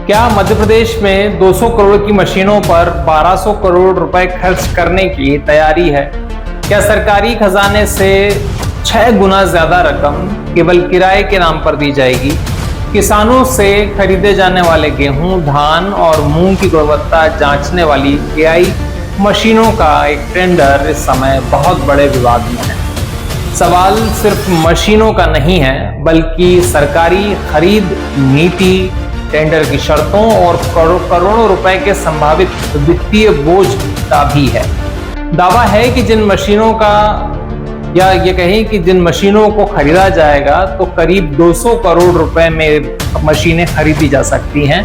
क्या मध्य प्रदेश में 200 करोड़ की मशीनों पर 1200 करोड़ रुपए खर्च करने की तैयारी है? क्या सरकारी खजाने से 6 गुना ज्यादा रकम केवल किराए के नाम पर दी जाएगी? किसानों से खरीदे जाने वाले गेहूं, धान और मूंग की गुणवत्ता जांचने वाली एआई मशीनों का एक टेंडर इस समय बहुत बड़े विवाद में है। सवाल सिर्फ मशीनों का नहीं है, बल्कि सरकारी खरीद नीति, टेंडर की शर्तों और करोड़ों रुपए के संभावित वित्तीय बोझ का भी है। दावा है कि जिन मशीनों को खरीदा जाएगा तो करीब 200 करोड़ रुपए में मशीनें खरीदी जा सकती हैं।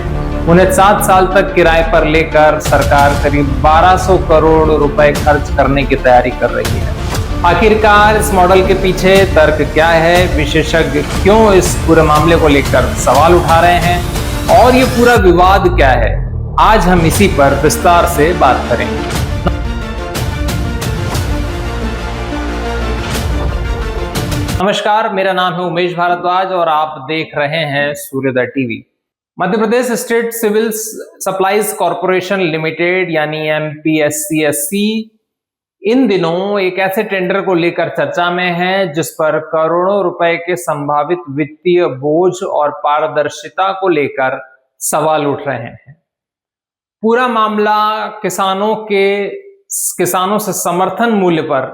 उन्हें 7 साल तक किराए पर लेकर सरकार करीब 1200 करोड़ रुपए खर्च करने की तैयारी कर रही है। आखिरकार इस मॉडल के पीछे तर्क क्या है? विशेषज्ञ क्यों इस पूरे मामले को लेकर सवाल उठा रहे हैं और ये पूरा विवाद क्या है? आज हम इसी पर विस्तार से बात करेंगे। नमस्कार, मेरा नाम है उमेश भारद्वाज और आप देख रहे हैं Suryoday TV. Madhya Pradesh state civil supplies corporation limited यानी MPSCSC इन दिनों एक ऐसे टेंडर को लेकर चर्चा में है जिस पर करोड़ों रुपए के संभावित वित्तीय बोझ और पारदर्शिता को लेकर सवाल उठ रहे हैं। पूरा मामला किसानों से समर्थन मूल्य पर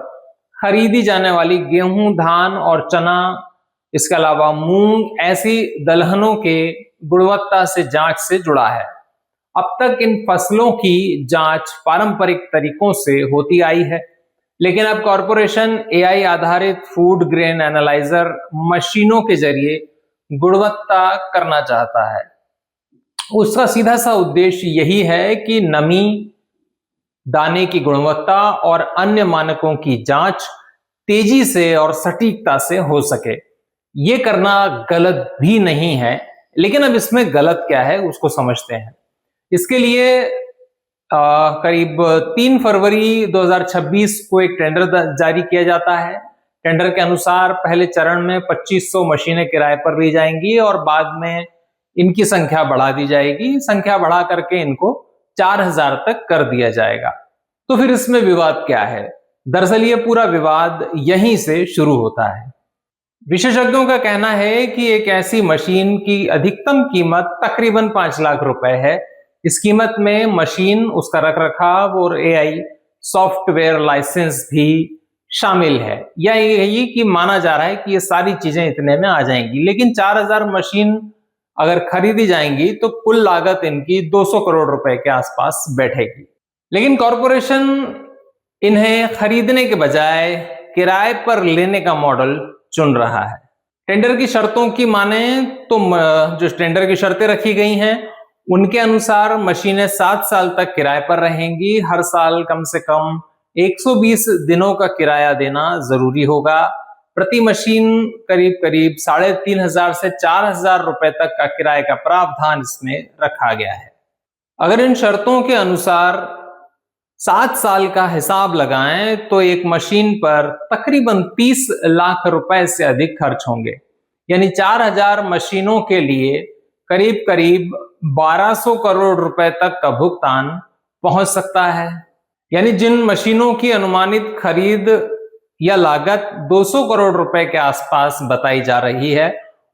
खरीदी जाने वाली गेहूं, धान और चना, इसके अलावा मूंग, ऐसी दलहनों के गुणवत्ता से जांच से जुड़ा है। अब तक इन फसलों की जांच पारंपरिक तरीकों से होती आई है, लेकिन अब कॉरपोरेशन एआई आधारित फूड ग्रेन एनालाइजर मशीनों के जरिए गुणवत्ता करना चाहता है। उसका सीधा सा उद्देश्य यही है कि नमी, दाने की गुणवत्ता और अन्य मानकों की जांच तेजी से और सटीकता से हो सके। ये करना गलत भी नहीं है, लेकिन अब इसमें गलत क्या है उसको समझते हैं। इसके लिए करीब 3 फरवरी 2026 को एक टेंडर जारी किया जाता है। टेंडर के अनुसार पहले चरण में 2500 मशीनें किराए पर ली जाएंगी और बाद में इनकी संख्या बढ़ा दी जाएगी। संख्या बढ़ा करके इनको 4000 तक कर दिया जाएगा। तो फिर इसमें विवाद क्या है? दरअसल ये पूरा विवाद यहीं से शुरू होता है। विशेषज्ञों का कहना है कि एक ऐसी मशीन की अधिकतम कीमत तकरीबन 5 लाख रुपए है। इस कीमत में मशीन, उसका रखरखाव और एआई सॉफ्टवेयर लाइसेंस भी शामिल है। या यही कि माना जा रहा है कि ये सारी चीजें इतने में आ जाएंगी, लेकिन 4000 मशीन अगर खरीदी जाएंगी तो कुल लागत इनकी 200 करोड़ रुपए के आसपास बैठेगी। लेकिन कॉरपोरेशन इन्हें खरीदने के बजाय किराए पर लेने का मॉडल चुन रहा है। टेंडर की शर्तों की माने तो जो टेंडर की शर्तें रखी गई हैं उनके अनुसार मशीनें 7 साल तक किराए पर रहेंगी। हर साल कम से कम 120 दिनों का किराया देना जरूरी होगा। प्रति मशीन करीब 3500 से 4000 रुपए तक का किराए का प्रावधान इसमें रखा गया है। अगर इन शर्तों के अनुसार 7 साल का हिसाब लगाएं तो एक मशीन पर तकरीबन 30 लाख रुपए से अधिक खर्च होंगे। यानी 4000 मशीनों के लिए करीब 1200 करोड़ रुपए तक का भुगतान पहुंच सकता है। यानी जिन मशीनों की अनुमानित खरीद या लागत 200 करोड़ रुपए के आसपास बताई जा रही है,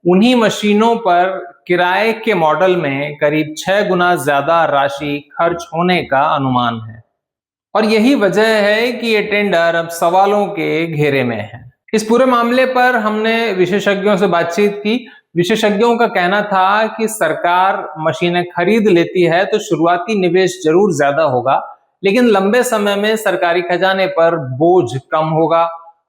उन्हीं मशीनों पर किराए के मॉडल में करीब 6 गुना ज्यादा राशि खर्च होने का अनुमान है। और यही वजह है कि ये टेंडर अब सवालों के घेरे में है। इस पूरे मामले पर हमने विशेषज्ञों से बातचीत की। विशेषज्ञों का कहना था कि सरकार मशीनें खरीद लेती है तो शुरुआती निवेश जरूर ज्यादा होगा, लेकिन लंबे समय में सरकारी खजाने पर बोझ कम होगा।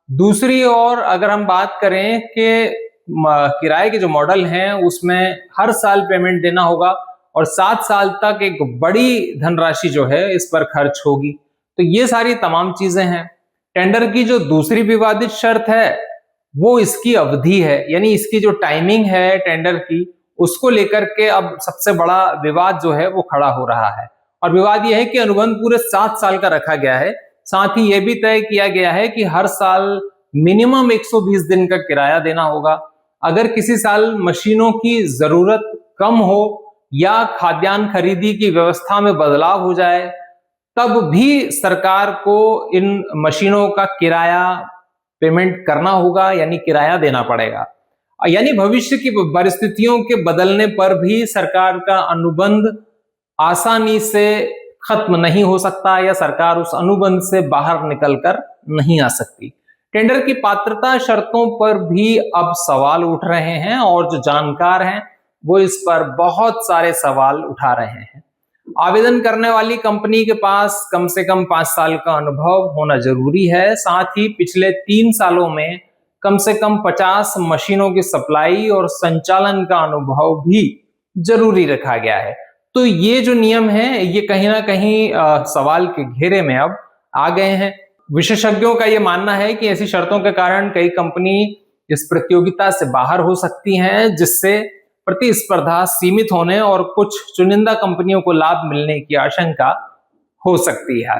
दूसरी ओर अगर हम बात करें कि किराए के जो मॉडल हैं उसमें हर साल पेमेंट देना होगा और 7 साल तक एक बड़ी धनराशि जो है इस पर खर्च होगी। तो ये सारी तमाम चीजें हैं। टेंडर की जो दूसरी विवादित शर्त है वो इसकी अवधि है, यानी इसकी जो टाइमिंग है टेंडर की, उसको लेकर के अब सबसे बड़ा विवाद जो है वो खड़ा हो रहा है। और विवाद यह है कि अनुबंध पूरे 7 साल का रखा गया है। साथ ही यह भी तय किया गया है कि हर साल मिनिमम 120 दिन का किराया देना होगा। अगर किसी साल मशीनों की जरूरत कम हो या खाद्यान्न खरीदी की व्यवस्था में बदलाव हो जाए, तब भी सरकार को इन मशीनों का किराया पेमेंट करना होगा, यानी किराया देना पड़ेगा। यानी भविष्य की परिस्थितियों के बदलने पर भी सरकार का अनुबंध आसानी से खत्म नहीं हो सकता या सरकार उस अनुबंध से बाहर निकलकर नहीं आ सकती। टेंडर की पात्रता शर्तों पर भी अब सवाल उठ रहे हैं और जो जानकार हैं वो इस पर बहुत सारे सवाल उठा रहे हैं। आवेदन करने वाली कंपनी के पास कम से कम 5 साल का अनुभव होना जरूरी है। साथ ही पिछले 3 सालों में कम से कम 50 मशीनों की सप्लाई और संचालन का अनुभव भी जरूरी रखा गया है। तो ये जो नियम है ये कहीं ना कहीं सवाल के घेरे में अब आ गए हैं। विशेषज्ञों का ये मानना है कि ऐसी शर्तों के कारण कई कंपनी इस प्रतियोगिता से बाहर हो सकती हैं, जिससे प्रतिस्पर्धा सीमित होने और कुछ चुनिंदा कंपनियों को लाभ मिलने की आशंका हो सकती है।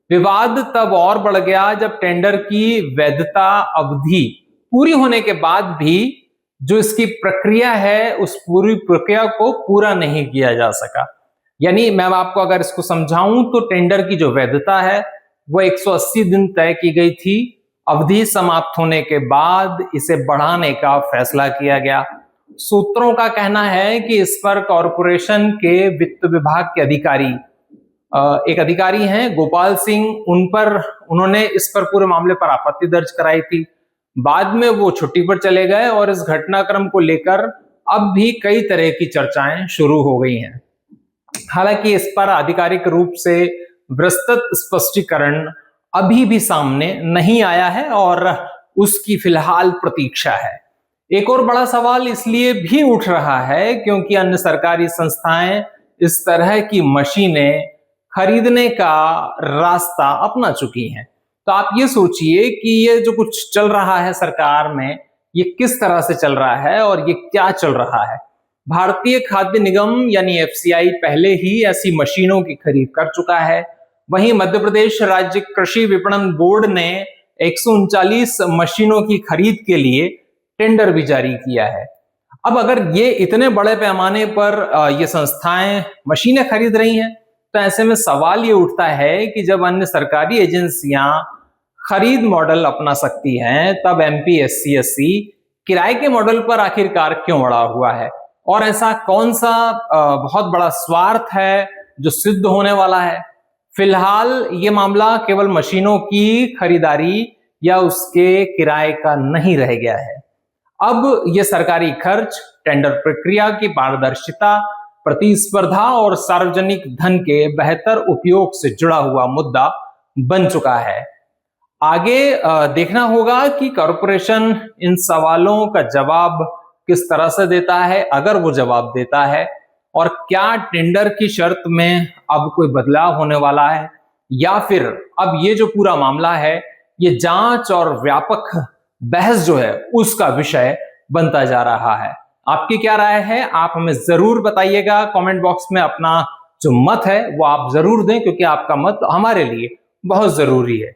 विवाद तब और बढ़ गया जब टेंडर की वैधता अवधि पूरी होने के बाद भी जो इसकी प्रक्रिया है उस पूरी प्रक्रिया को पूरा नहीं किया जा सका। यानी मैं आपको अगर इसको समझाऊं तो टेंडर की जो वैधता है वो 180 दिन तय की गई थी। अवधि समाप्त होने के बाद इसे बढ़ाने का फैसला किया गया। सूत्रों का कहना है कि इस पर कॉरपोरेशन के वित्त विभाग के अधिकारी, एक अधिकारी हैं गोपाल सिंह, उन्होंने इस पर पूरे मामले पर आपत्ति दर्ज कराई थी। बाद में वो छुट्टी पर चले गए और इस घटनाक्रम को लेकर अब भी कई तरह की चर्चाएं शुरू हो गई हैं। हालांकि इस पर आधिकारिक रूप से विस्तृत स्पष्टीकरण अभी भी सामने नहीं आया है और उसकी फिलहाल प्रतीक्षा है। एक और बड़ा सवाल इसलिए भी उठ रहा है क्योंकि अन्य सरकारी संस्थाएं इस तरह की मशीनें खरीदने का रास्ता अपना चुकी हैं। तो आप ये सोचिए कि ये जो कुछ चल रहा है सरकार में, ये किस तरह से चल रहा है और ये क्या चल रहा है। भारतीय खाद्य निगम यानी FCI पहले ही ऐसी मशीनों की खरीद कर चुका है। वहीं मध्य प्रदेश राज्य कृषि विपणन बोर्ड ने 139 मशीनों की खरीद के लिए टेंडर भी जारी किया है। अब अगर ये इतने बड़े पैमाने पर ये संस्थाएं मशीनें खरीद रही हैं, तो ऐसे में सवाल ये उठता है कि जब अन्य सरकारी एजेंसियां खरीद मॉडल अपना सकती हैं, तब MPSC किराए के मॉडल पर आखिरकार क्यों अड़ा हुआ है, और ऐसा कौन सा बहुत बड़ा स्वार्थ है जो सिद्ध होने वाला है। फिलहाल ये मामला केवल मशीनों की खरीदारी या उसके किराए का नहीं रह गया है। अब ये सरकारी खर्च, टेंडर प्रक्रिया की पारदर्शिता, प्रतिस्पर्धा और सार्वजनिक धन के बेहतर उपयोग से जुड़ा हुआ मुद्दा बन चुका है। आगे देखना होगा कि कॉरपोरेशन इन सवालों का जवाब किस तरह से देता है, अगर वो जवाब देता है, और क्या टेंडर की शर्त में अब कोई बदलाव होने वाला है, या फिर अब ये जो पूरा मामला है ये जांच और व्यापक बहस जो है उसका विषय बनता जा रहा है। आपकी क्या राय है, आप हमें जरूर बताइएगा। कमेंट बॉक्स में अपना जो मत है वो आप जरूर दें, क्योंकि आपका मत हमारे लिए बहुत जरूरी है।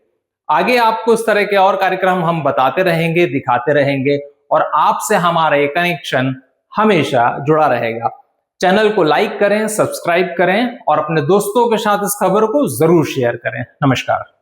आगे आपको इस तरह के और कार्यक्रम हम बताते रहेंगे, दिखाते रहेंगे, और आपसे हमारा ये कनेक्शन हमेशा जुड़ा रहेगा। चैनल को लाइक करें, सब्सक्राइब करें और अपने दोस्तों के साथ इस खबर को जरूर शेयर करें। नमस्कार।